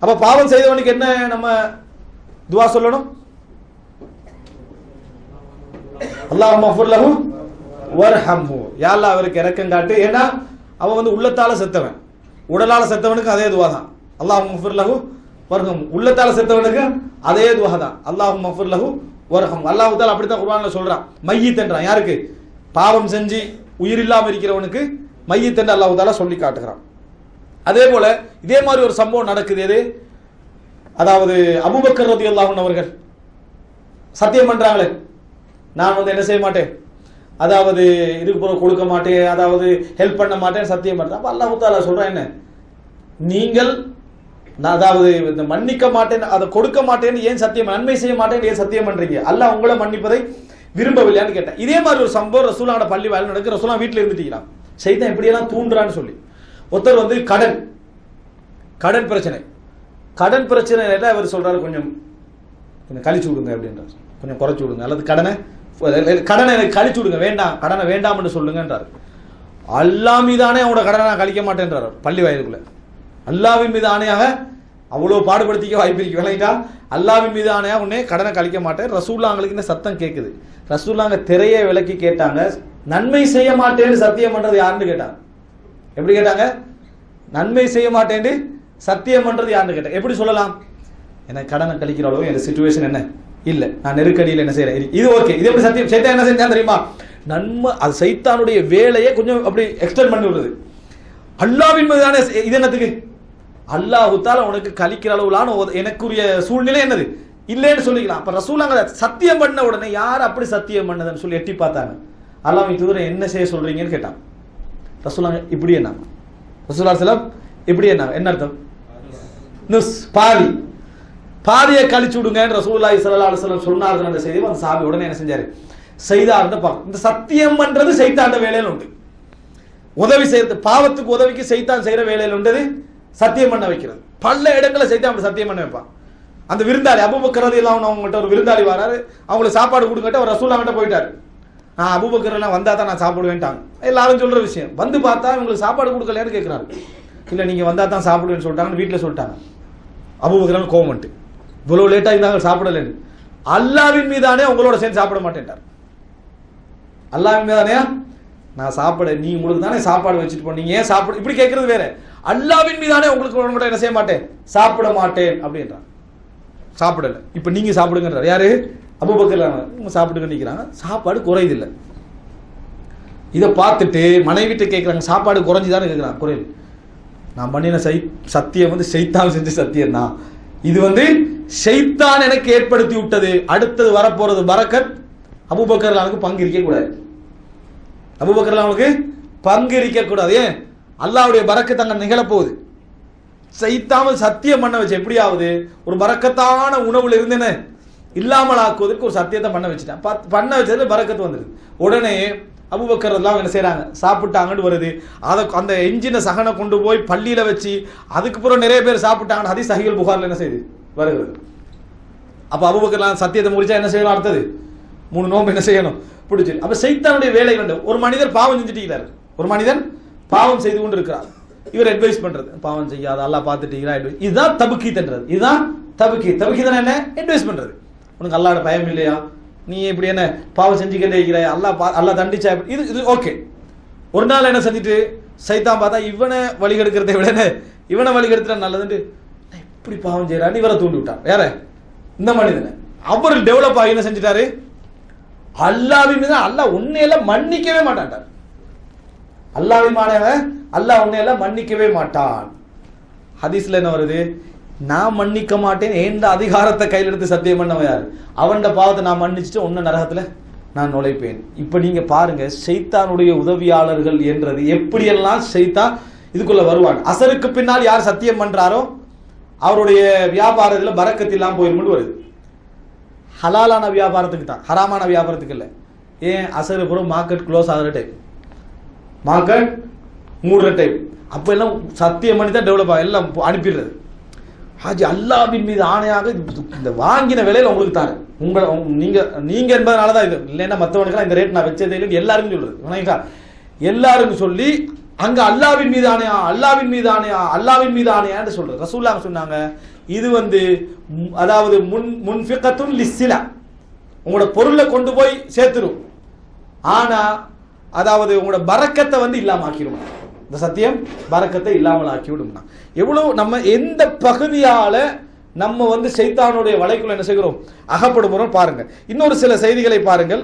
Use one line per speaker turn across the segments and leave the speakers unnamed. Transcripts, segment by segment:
அப்ப பாவம் செய்தவனுக்கு என்ன நம்ம துவா சொல்லணும்? அல்லாஹும்ம ஃபிர் லஹு வர்ஹம்ஹு, யா அல்லாஹ் அவருக்கு இரக்கம் காட்டு. ஏன்னா அவன் வந்து உள்ளத்தால செத்தவன், உடலால செத்தவனுக்கு அதே துவா தான். அல்லாஹும்ம ஃபிர் லஹு வர்ஹம், உள்ளத்தால செத்தவனுக்கு அதே துவா தான். அல்லாஹும்ம ஃபிர் லஹு வர்ஹம். அல்லாஹ் தஆலா அப்படித்தான் குர்ஆன்ல சொல்றான், மையத் என்றான். யாருக்கு? பாவம் செஞ்சு உயிர் இல்லாம இருக்கிறவனுக்கு மையத் என்று அல்லாஹ் தஆலா சொல்லி காட்டுகிறான். அதே போல இதே மாதிரி ஒரு சம்பவம் நடக்குது. எது? அதாவது அபூபக்கர் ரலியல்லாஹு அன்ஹு அவர்கள் சத்தியம் பண்றாங்களே, நான் வந்து என்ன செய்ய மாட்டேன், அதாவது இதுக்கு பிறகு கொடுக்க மாட்டேன், அதாவது ஹெல்ப் பண்ண மாட்டேன் சத்தியம் பண்றேன். அப்ப அல்லாஹ் தஆலா சொல்றான், என்ன நீங்கள் அதாவது இந்த மன்னிக்க மாட்டேன், அதை கொடுக்க மாட்டேன்னு ஏன் சத்தியம், நன்மை செய்ய மாட்டேன்னு ஏன் சத்தியம் பண்றீங்க? அல்லாஹ் உங்களை மன்னிப்பதை விரும்பவில்லையான்னு கேட்டேன். இதே மாதிரி ஒரு சம்பவம் ரசூலுல்லாஹோட பள்ளி வேலை நடக்கு. ரசூலுல்லாஹ் வீட்டில் இருந்துட்டீங்களா, சைத்தான் எப்படியெல்லாம் தூண்டுறான்னு சொல்லி. ஒருத்தர் வந்து கடன் பிரச்சனை அவர் சொல்றாரு, கொஞ்சம் கழிச்சு விடுங்க அப்படின்றார், கொஞ்சம் குறைச்சு விடுங்க, அல்லது கடனை கழிச்சு விடுங்க, வேண்டாம் கடனை வேண்டாம் என்று சொல்லுங்கன்றார். அல்லாஹ் மீதானே அவனோட கடனை நான் கழிக்க மாட்டேன்றார் பள்ளி வாயிலுக்குள்ள. அல்லாஹ்வின் மீது ஆணையாக அவ்வளவு பாடுபடுத்திக்க வாய்ப்பு இருக்கு, விளங்கிட்டா? அல்லாஹ்வின் மீது ஆணையாக உடனே கடனை கழிக்க மாட்டேன். ரசூலுல்லாஹ்ங்களுக்கு இந்த சத்தம் கேட்குது. ரசூலுல்லாஹ் திரையை விலக்கி கேட்டாங்க, நன்மை செய்ய மாட்டேன்னு சத்தியம் பண்றது யாருன்னு கேட்டாங்க. எப்படி கேட்டாங்க? நன்மை செய்ய மாட்டேன்னு சத்தியம் பண்றது யாருன்னு கேட்டாங்க. எப்படி சொல்லலாம்? எனக்கு கடனை கழிக்கிற அளவு என் சிச்சுவேஷன் என்ன இல்ல, நான் நெருக்கடியில் என்ன செய்யறேன், இது ஓகே. இது எப்படி சத்தியம்? சைத்தான் என்ன செஞ்சான் தெரியுமா? நன்மை, அது சைத்தானுடைய வேலையை கொஞ்சம் அப்படி எக்ஸ்டெண்ட் பண்ணி விடுறது. அல்லாஹ்வின் மீது தானே, இது என்னத்துக்கு? அல்லாஹ் தஆலா உனக்கு கழிக்கிற அளவுலான எனக்குரிய சூழ்நிலை என்னது இல்லைன்னு சொல்லிக்கலாம். அப்ப ரசூலுல்லாஹ் சத்தியம் பண்ண உடனே யார் அப்படி சத்தியம் பண்ணதுன்னு சொல்லி எட்டி பார்த்தாங்க. அல்லாஹ்வின் தூதரை என்ன செய்ய சொல்றீங்கன்னு கேட்டாங்க. ரசூலுல்லாஹ் இப்படி என்ன, ரசூலுல்லாஹ் ஸல்லல்லாஹு அலைஹி வஸல்லம் இப்படி என்ன அர்த்தம்? பாதியை கழிச்சு விடுங்க ரசூலுல்லாஹி ஸல்லல்லாஹு அலைஹி வஸல்லம் சொன்னார்கள் என்ற செய்தி அந்த சஹாபி உடனே என்ன செஞ்சாரு? செய்தார்னு பார்க்க. இந்த சத்தியம் பண்றது சைத்தாண்ட வேலையில உண்டு. உதவி செய்யறது, பாவத்துக்கு உதவிக்கு சைத்தான் செய்யற வேலையில உண்டது சத்தியம் பண்ண வைக்கிறது. பல இடங்களை சைத்தான் அப்படி சத்தியம் பண்ண வைப்பான். அந்த விருந்தாளி அபூபக்கர் ரலியல்லாஹு அன்ஹு அவங்ககிட்ட ஒரு விருந்தாளி வராரு, அவங்களுக்கு சாப்பாடு கொடுங்கட்ட அவர் ரசூலுல்லாஹ் கிட்ட போயிட்டாரு. அபூபக்கர் எல்லாம் வந்தா தான் நான் சாப்பிடுவேன்ட்டாங்க. எல்லாரும் சொல்ற விஷயம். வந்து பார்த்தா இவங்களுக்கு சாப்பாடு கொடுக்கலையான்னு கேட்கிறாரு. இல்ல நீங்க வந்தா தான் சாப்பிடுவேன்னு சொல்லிட்டாங்கன்னு வீட்டுல சொல்லிட்டாங்க. அபூபக்கர் கோவம் வந்துட்டு, இவ்வளவு லேட்டா இருந்தாங்க சாப்பிடலன்னு. அல்லாஹ்வின் மீதானே உங்களோட சேர்ந்து சாப்பிட மாட்டேன்ட்டார். அல்லாஹ்வின் மீதானே நான் சாப்பிட, நீ உங்களுக்கு தானே சாப்பாடு வச்சுட்டு போனீங்க, ஏன் சாப்பிட இப்படி கேட்கறது வேற. அல்லாஹ்வின் மீதானே உங்களுக்கு என்ன செய்ய மாட்டேன், சாப்பிட மாட்டேன் அப்படின்றான். சாப்பிடல, இப்ப நீங்க சாப்பிடுங்கன்றார். யாரு? அபூபக்கர் சாப்பிடுங்க நிக்கிறாங்க, சாப்பாடு குறையுதில்லை. இதை பார்த்துட்டு மனைவிட்டு கேட்கிறாங்க, சாப்பாடு குறைஞ்சுதானே கேட்கிறாங்க. குறையுது. நான் பண்ணின சத்தியம் வந்து சைத்தான் செஞ்ச சத்தியம் தான், இது வந்து ஷைத்தான் எனக்கு ஏற்படுத்தி விட்டது. அடுத்தது வரப்போறது பரக்கத். அபூபக்கர் அவனுக்கு பங்கு இருக்க கூடாது. அபூபக்கர் அவனுக்கு பங்கு இருக்க கூடாது. ஏன்? அல்லாஹ்வுடைய பரக்கத் அங்க நிகழப்போகுது. சைத்தான் சத்தியம் பண்ண வச்சு எப்படியாவது ஒரு பரக்கத்தான உணவுல இருந்து என்ன இல்லாமல் ஆக்குவதற்கு ஒரு சத்தியத்தை பண்ண வச்சுட்டேன். பண்ண வச்சது பரக்கத்து வந்துருது. உடனே அபூபக்கர் எல்லாம் என்ன செய்யறாங்க, சாப்பிட்டாங்கன்னு வருது. அதை அந்த எஞ்சின சகனை கொண்டு போய் பள்ளியில வச்சு அதுக்கு பிறகு நிறைய பேர் சாப்பிட்டாங்கன்னு ஹதீஸ் சஹீஹுல் புகாரில் என்ன செய்யுது வருகிறது. அப்ப அபூபக்கர் சத்தியத்தை முடிச்சா என்ன செய்யணும்? அடுத்தது 3 நோம்பு என்ன செய்யணும்? பிடிச்சி. அப்ப சைத்தானுடைய வேலை வந்து ஒரு மனிதர் பாவம் செஞ்சுட்டு, ஒரு மனிதன் பாவம் செய்து கொண்டு இருக்கிறார். இவர் அட்வைஸ் பண்றது, பாவம் செய்யாத அல்லாஹ் பார்த்துட்டீங்களா, இதுதான் தபுக்கீத்ன்றது. இதுதான் தபுக்கீத் என்ன? அட்வைஸ் பண்றது. உனக்கு அல்லாஹ்வோட பயம் இல்லையா, நீ இப்படி என்ன பாவம் செஞ்சுக்கிட்டே இருக்கிறாய், அல்லாஹ் தண்டிச்சா, இது ஓகே. ஒரு நாள் என்ன செஞ்சுட்டு சைத்தான் பார்த்தா இவனை வழிகெடுக்கிறதை விட இவனை வழிகெடுத்துட்டா நல்லதுன்னு இப்படி பாவம் செய்யறாரு, இவரை தூண்டி விட்டார். வேற இந்த மனிதனை அவர் டெவலப் ஆகி என்ன செஞ்சுட்டாரு, அல்லாஹ்வின் மீது அல்லாஹ் உன்னையெல்லாம் மன்னிக்கவே மாட்டான். அல்லாஹ்வின் மானவ அல்லாஹ் உன்னையெல்லாம் மன்னிக்கவே மாட்டான். ஹதீஸ்ல என்ன வருது? நான் மன்னிக்க மாட்டேன் எந்த அதிகாரத்தை கையில் எடுத்து சத்தியம் பண்ணவன் யாரு? அவன் பாவத்தை நான் மன்னிச்சுட்டு உன்ன நரகத்துல நான் நுழைப்பேன். இப்ப நீங்க பாருங்க, சைத்தானுடைய உதவியாளர்கள் என்றது எப்படியெல்லாம் சைத்தான் இதுக்குள்ள வருவாங்க. அசருக்கு பின்னால் யார் சத்தியம் பண்றாரோ அவருடைய வியாபாரத்துல பரக்கத்து இல்லாம போயிருமுன்னு வருது. ஹலாலான வியாபாரத்துக்கு தான், ஹராமான வியாபாரத்துக்கு இல்லை. ஏன்? அசரு புறம் மார்க்கெட் க்ளோஸ் ஆகிற டைம், மார்க்கெட் மூடுற டைம். அப்ப எல்லாம் சத்தியம் பண்ணி தான் டெவலப் ஆகும், எல்லாம் அனுப்பிடுறது. ஹாஜி அல்லாஹ்வின் மீது ஆணையாக இந்த வாங்கின விலையில உங்களுக்கு தாரு, நீங்க என்பதனாலதான் இது இல்லைன்னா மற்றவனுக்கு இந்த ரேட் நான் வச்சதே இல்லை எல்லாருக்கும் சொல்றது. எல்லாருக்கும் சொல்லி அங்க அல்லாஹ்வின் மீது ஆணையா, அல்லாஹ்வின் மீது ஆணையா, அல்லாஹ்வின் மீது ஆணையான்னு சொல்றது. ரசூலுல்லாஹ் சொன்னாங்க இது அதாவது முன்ஃபிகத்துன் லிஸ்ஸிலா, உங்களோட பொருளை கொண்டு போய் சேர்த்துரும், ஆனா அதாவது உங்களோட பரக்கத்தை இல்லாம ஆக்கிடும். இந்த சத்தியம் பரக்கத்தை இல்லாமல் ஆக்கிவிடும். எவ்வளவு நம்ம எந்த பகுதியால நம்ம சைத்தானுடைய வலைக்குள்ள என்ன செய்கிறோம், அகப்படுகிறோம் பாருங்க. இன்னொரு சில செய்திகளை பாருங்கள்.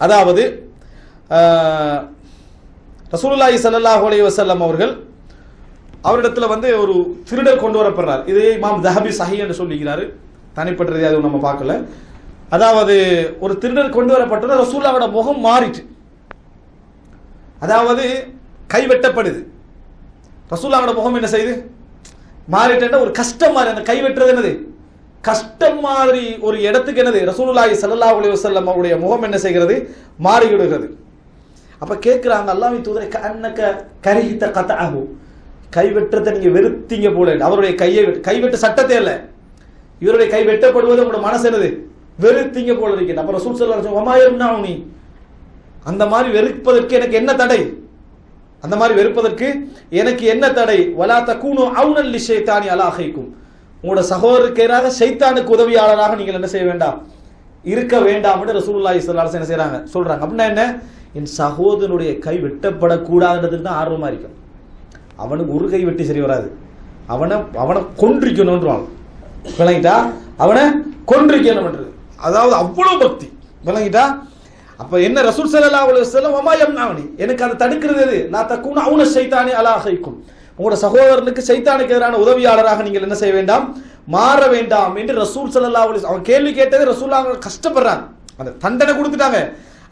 அதாவது ரசூலுல்லாஹி ஸல்லல்லாஹு அலைஹி வஸல்லம் அவரிடத்துல ஒரு திருடர் கொண்டு வரப்படுறார். இது இமாம் தஹபி சஹீஹ் என்று சொல்லிக்கிறாரு, தனிப்பட்ட ரீதியாக நம்ம பார்க்கல. அதாவது ஒரு திருடர் கொண்டு வரப்பட்டது, ரசூலுல்லாஹ்வோட முகம் மாறிட்டு, அதாவது கை வெட்டப்படுது. ரசூலுல்லாஹ்வோட முகம் என்ன செய்யுது, மாறிட்ட ஒரு கஷ்டம் மாதிரி. அந்த கை வெட்டுறது என்னது, கஷ்டம் மாதிரி ஒரு இடத்துக்கு என்னது, ரசூலுல்லாஹி ஸல்லல்லாஹு அலைஹி வஸல்லம் அவருடைய முகம் என்ன செய்கிறது, மாறிவிடுகிறது. அப்ப கேட்கிறாங்க, அல்லாஹ்வின் தூதரே கஅன்னக கரிஹத கதஅஹு, கை வெட்டுறதை நீங்க வெறுத்தீங்க போல. அவருடைய கை வெட்ட சட்டத்தை இல்ல, இவருடைய கை வெட்டப்படுவது உங்களோட மனசு என்னது, வெறுத்தீங்க போல இருக்கு. அப்ப ரசூல் ஸல்லல்லாஹு அலைஹி வஸல்லம் வமாயம்னாஉனி, அந்த மாதிரி வெறுப்பதற்கு எனக்கு என்ன தடை, அந்த மாதிரி வெறுப்பதற்கு எனக்கு என்ன தடை. வலா தகூனு அவுனல் லிஷைத்தானி அலா அஹைக்கும், உங்களோட சகோதரருக்கு எதிராக ஷைத்தானுக்கு உதவியாளராக நீங்கள் என்ன செய்ய வேண்டாம், இருக்க வேண்டாம் என்று ரசூலுல்லாஹி ஸல்லல்லாஹு அலைஹி வஸல்லம் என்ன செய்றாங்க, சொல்றாங்க. அப்படின்னா என்ன, என் சகோதரனுடைய கை வெட்டப்படக்கூடாதுன்றதுக்கு தான் ஆர்வமா இருக்கும். அவனுக்கு ஒரு கை வெட்டி சரி வராது, அவனை கொன்றிக்கணும்ன்றான், விளங்கிட்டா, அவனை கொன்றிக்கணும். அதாவது அவ்வளவு பக்தி, விளங்கிட்டா. அப்ப என்ன, ரசூல் ஸல்லல்லாஹு அலைஹி வஸல்லம் வமாயம்னானி, எனக்கு அதை தடுக்கிறது எது, லா தகூன அவுன ஷைத்தானி அலா அஹைக்கும், உங்களோட சகோதரனுக்கு ஷைத்தானுக்கு எதிரான உதவியாளராக நீங்கள் என்ன செய்ய வேண்டாம், மாற வேண்டாம் என்று ரசூல் ஸல்லல்லாஹு அலைஹி வஸல்லம். அவன் கேள்வி கேட்டது ரசூலுல்லாஹ் கஷ்டப்படுறாங்க, அந்த தண்டனை கொடுத்துட்டாங்க.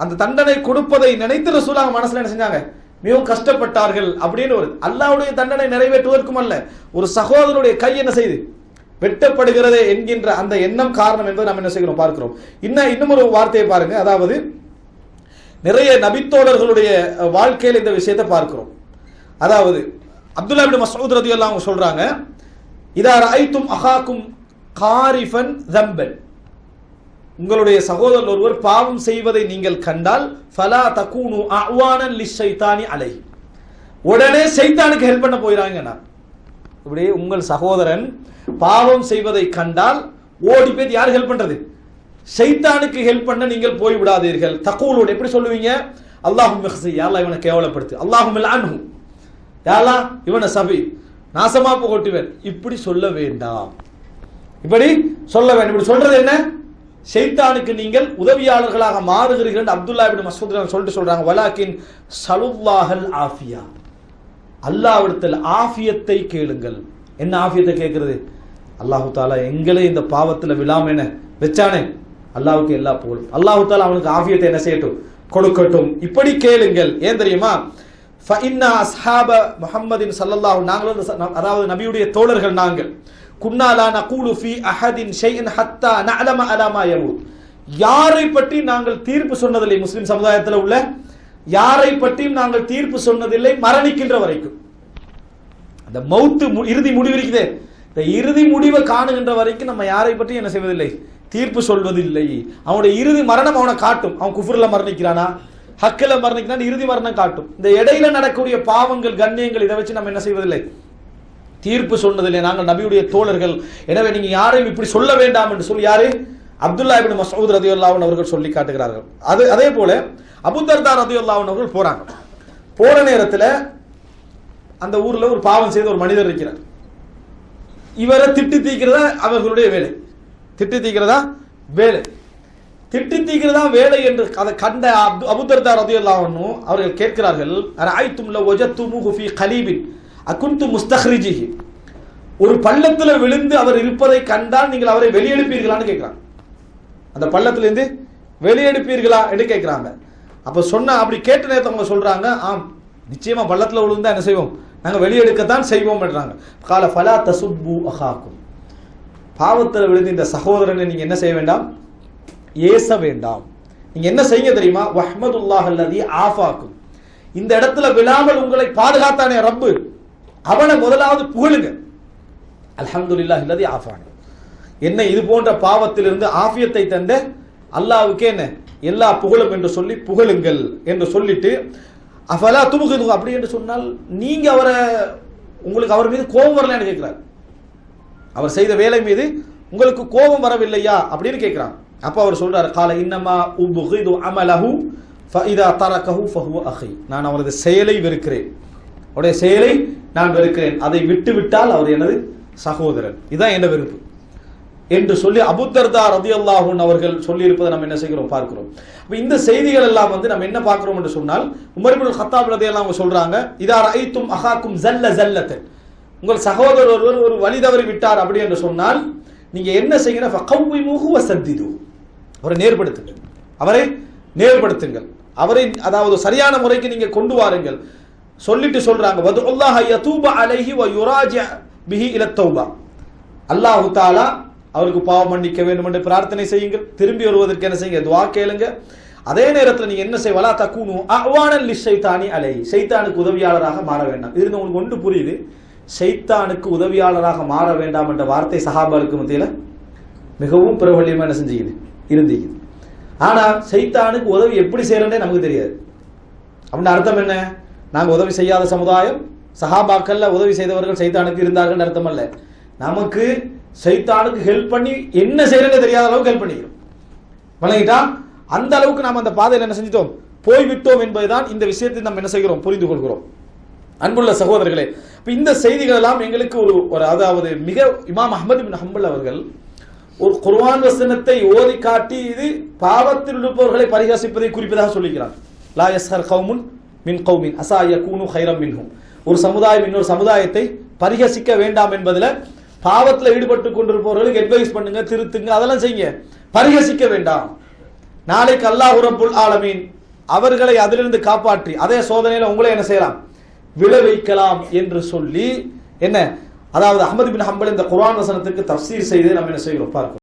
அந்த தண்டனை கொடுப்பதை நினைத்து ரசூலுல்லாஹ் மனசுல என்ன செஞ்சாங்க, மிகவும் கஷ்டப்பட்டார்கள். அப்படின்னு ஒரு அல்லாஹ்வுடைய தண்டனை நிறைவேற்றுவதற்கும் அல்ல, ஒரு சகோதரனுடைய கை என்ன செய்து வெட்டப்படுகிறதே என்கின்ற அந்த எண்ணம் காரணம் என்பதை நாம் என்ன செய்கிறோம் பார்க்கிறோம். இன்னும் ஒரு வார்த்தையை பாருங்க. அதாவது நிறைய நபித்தோழர்களுடைய வாழ்க்கையில் இந்த விஷயத்தை பார்க்கிறோம். அதாவது அப்துல்லா இப்னு மஸ்ஊத் ரலியல்லாஹு அன்ஹு சொல்றாங்க, இதா ரஅய்தும் அஹாக்கும் காரிஃபன் ذنبன், உங்களுடைய சகோதரர் ஒருவர் பாவம் செய்வதை நீங்கள் கண்டால் ஃபலா தகூனு அஅவானன் லிஷைத்தானி அலைஹி, உடனே ஷைத்தானுக்கு ஹெல்ப் பண்ண போயிராங்கனா. இப்படி உங்கள் சகோதரன் பாவம் செய்வதை கண்டால் ஓடி போய் யார் ஹெல்ப் பண்றது, ஷைத்தானுக்கு ஹெல்ப் பண்ண நீங்கள் போய் விடாதீர்கள். தகூலோட எப்படி சொல்லுவீங்க, அல்லாஹும்ம இக்ஸி, யா அல்லாஹ் இவனை கேவலப்படுத்து, அல்லாஹும்ம லஅன்ஹு, யா அல்லாஹ் இவனை சபி, நாசமா போட்டுவேன், இப்படி சொல்ல வேண்டாம், இப்படி சொல்ல வேண்டாம். இப்படி சொல்றது என்ன, ஷைத்தானுக்கு நீங்கள் உதவியாளர்களாக மாறுகிறீர்கள் என்று அப்துல்லா இப்னு மஸ்ஊத் சொல்லிட்டு சொல்றாங்க. வலாக்கின் ஸலுல்லாஹல் ஆஃபியா, அல்லாஹ்விடத்தில் ஆஃபியத்தை கேளுங்கள். என்ன ஆஃபியத்தை கேட்கிறது, அல்லாஹு தஆலா எங்களை இந்த பாவத்தில் விழாம என்ன வெச்சானே, அல்லாஹ்வுக்கு எல்லா புகழும், அல்லாஹு தஆலா அவனுக்கு ஆஃபியத்தை என்ன செய்யட்டும், கொடுக்கட்டும், இப்படி கேளுங்கள். ஏன் தெரியுமா, ஃபஇன்னா அஸ்ஹாப முஹம்மதின் ஸல்லல்லாஹு, நாங்கள் அதாவது நபியுடைய தோழர்கள் நாங்கள், குன்னா லா நகூலு ஃபீ அஹதின் ஷைஅன் ஹத்தா நஅலம அலா மா யமூத், யாரை பற்றி நாங்கள் தீர்ப்பு சொன்னதில்லை, முஸ்லிம் சமுதாயத்தில் உள்ள யாரை பற்றியும் நாங்கள் தீர்ப்பு சொன்னதில்லை மரணிக்கின்ற வரைக்கும். அந்த மௌத்து இறுதி முடிவு இருக்குதே, இந்த இறுதி முடிவை காணுகின்ற வரைக்கும் நம்ம யாரை பற்றி என்ன செய்வதில்லை, தீர்ப்பு சொல்வதில்லை. அவனுடைய இறுதி மரணம் அவனை காட்டும், அவன் குஃப்ர்ல மரணிக்கிறானா ஹக்கில மரணிக்கிறான், இறுதி மரணம் காட்டும். இந்த இடையில நடக்கக்கூடிய பாவங்கள் கண்ணியங்கள் இதை வச்சு நம்ம என்ன செய்வதில்லை, தீர்ப்பு சொன்னதில்லை. நாங்கள் நபியுடைய தோழர்கள், எனவே நீங்க யாரையும் இப்படி சொல்ல வேண்டாம் என்று சொல்லி யாரு, அப்துல்லா இப்னு மஸ்ஊத் ரலியல்லாஹு அன்ஹு அவர்கள் சொல்லி காட்டுகிறார்கள். அதே போல அபூ தர்தா ரலியல்லாஹு அன்ஹு அவர்கள் போறாங்க. போற நேரத்தில் அந்த ஊர்ல ஒரு பாவம் செய்த ஒரு மனிதர் இருக்கிறார். இவரை திட்டி தீக்கிறதா அவர்களுடைய வேலை, திட்டி தீக்கிறதா வேலை, திட்டி தீக்கிறதா வேலை என்று அதை கண்ட அபூ தர்தா ரலியல்லாஹு அன்ஹு அவர்கள் கேட்கிறார்கள், அரஐதும் லவ் வஜத்துமுஹு ஃபீ கலீபின் அகுன்து முஸ்தக்ரிஜிஹி, ஒரு பள்ளத்துல விழுந்து அவர் இருப்பதை கண்டால் நீங்கள் அவரை வெளியெடுப்பீர்களான்னு கேட்கிறாங்க. அந்த பள்ளத்திலிருந்து வெளியெடுப்பீர்களா என்று கேட்கிறாங்க. அப்ப சொன்ன அப்படி கேட்ட நேரத்தை அவங்க சொல்றாங்க, ஆம் நிச்சயமா பள்ளத்துல விழுந்தா என்ன செய்வோம், நாங்க வெளியெடுக்கத்தான் செய்வோம் என்றாங்க. கால ஃபலா தசுப்பு அஹாக்கும், பாவத்தில் விழுந்து இந்த சகோதரனை நீங்க என்ன செய்ய வேண்டாம், ஏச வேண்டாம். நீங்க என்ன செய்ய தெரியுமா, வஹ்மதுல்லாஹ் அல்லதி ஆஃபாக்கும், இந்த இடத்துல விழாமல் உங்களை பாதுகாத்தானே ரப்பு, அவனை முதலாவது புகழுங்க. அல்ஹம்துலில்லாஹ் அல்லதி ஆஃபானி, என்ன இது போன்ற பாவத்திலிருந்து ஆஃபியத்தை தந்த அல்லாஹ்வுக்கே என்ன எல்லா புகழும் என்று சொல்லி புகழுங்கள் என்று சொல்லிட்டு அஃபலா துபுகிது, அப்படி என்று சொன்னால் நீங்க உங்களுக்கு அவர் மீது கோபம் வரலன்னு கேட்கிறார். அவர் செய்த வேலை மீது உங்களுக்கு கோபம் வரவில்லையா அப்படின்னு கேட்கிறான். அப்ப அவர் சொல்றாரு, கால இன்னமா உபுகிது அமலஹு ஃபஇதா தரகஹு ஃபஹுவ அஹி, நான் அவரது செயலை வெறுக்கிறேன், அவருடைய செயலை நான் வெறுக்கிறேன், அதை விட்டு விட்டால் அவர் எனது சகோதரன், இதுதான் என்ன வெறுப்பு என்று சொல்லி அபூ தர்தா ரலியல்லாஹு அன்ஹு அவர்கள் சொல்லி இருப்பதை நம்ம என்ன செய்கிறோம் பார்க்கிறோம். அப்ப இந்த செய்திகள் எல்லாம் நம்ம என்ன பார்க்கிறோம் என்று சொன்னால், உமர் இப்னு கத்தாப் ரலியல்லாஹு அன்ஹு சொல்றாங்க, இதா ரஐத்தும் அஹாக்கும் ஜல்ல ஜல்லத்தன், உங்கள் சகோதரர் ஒருவர் ஒரு வழி தவறி விட்டார் அப்படி என்று சொன்னால் நீங்க என்ன செய்யணும், ஃபகவ்விமுஹு வஸத்திது, அவரை நேர்படுத்துங்கள், அவரை நேர்படுத்துங்கள், அவரை அதாவது சரியான முறைக்கு நீங்க கொண்டு வாருங்கள். சொல்லிட்டு சொல்றாங்க, வதுல்லாஹ யதூப அலைஹி வ யுராஜி பிஹி இல தௌபா, அல்லாஹ் தஆலா அவருக்கு பாவம் மன்னிக்க வேண்டும் என்று பிரார்த்தனை செய்யுங்கள், திரும்பி வருவதற்கு என்ன செய்யுங்க, துஆ கேளுங்க. அதே நேரத்தில் நீங்க என்ன செய்ய, வலா தகுனு அவானன் லிஷைத்தானி அலைஹி, ஷைத்தானுக்கு உதவியாளராக மாற வேண்டாம். இது உங்களுக்கு ஒன்று புரியுது, ஷைத்தானுக்கு உதவியாளராக மாற வேண்டாம் என்ற வார்த்தை சஹாபாவுக்கு மத்தியில மிகவும் பிரபல்யமா என்ன செஞ்சீங்க இருந்தீங்க. ஆனா ஷைத்தானுக்கு உதவி எப்படி செய்யறதே நமக்கு தெரியாது. அப்படின்னு அர்த்தம் என்ன, நாங்க உதவி செய்யாத சமுதாயம், சஹாபாக்கள்ல உதவி செய்தவர்கள் ஷைத்தானுக்கு இருந்தார்கள் அர்த்தம் அல்ல. நமக்கு ஷைத்தானுக்கு ஹெல்ப் பண்ணி என்ன செய்யறதே தெரியாத அளவுக்கு ஹெல்ப் பண்ணிக்கிறோம். வணங்கிட்டா அந்த அளவுக்கு நாம் அந்த பாதையில் என்ன செஞ்சிட்டோம், போய்விட்டோம் என்பதுதான் இந்த விஷயத்தை நம்ம என்ன செய்கிறோம், புரிந்து கொள்கிறோம். அன்புள்ள சகோதரர்களே, இந்த செய்திகள் எல்லாம் எங்களுக்கு ஒரு அதாவது மிக இமாம் அஹ்மத் இப்னு ஹம்பல் அவர்கள் ஒரு குர்ஆன் வசனத்தை ஓதி காட்டி இது பாவத்தில் இருப்பவர்களை பரிகாசிப்பதை குறிப்பதாக சொல்லிக்கிறார். லா யஸ்ஹர் கௌமுன் மின் கௌமின் அஸா யகூனு கைரம் மின்ஹும், ஒரு சமுதாயம் இன்னொரு சமுதாயத்தை பரிகசிக்க வேண்டாம் என்பதுல பாவத்தில் ஈடுபட்டு கொண்டிருப்பவர்களுக்கு அட்வைஸ் பண்ணுங்க, திருத்துங்க, அதெல்லாம் செய்யுங்க, பரிகசிக்க வேண்டாம். நாளைக்கு அல்லாஹ் ரப்புல் ஆலமீன் அவர்களை அதிலிருந்து காப்பாற்றி அதே சோதனையில உங்களை என்ன செய்யலாம், விளைவிக்கலாம் என்று சொல்லி என்ன, அதாவது அஹ்மத் இப்னு ஹம்பல் இந்த குர்ஆன் வசனத்துக்கு தஃப்சீர் செய்து நம்ம என்ன செய்கிறோம் பார்க்கிறோம்.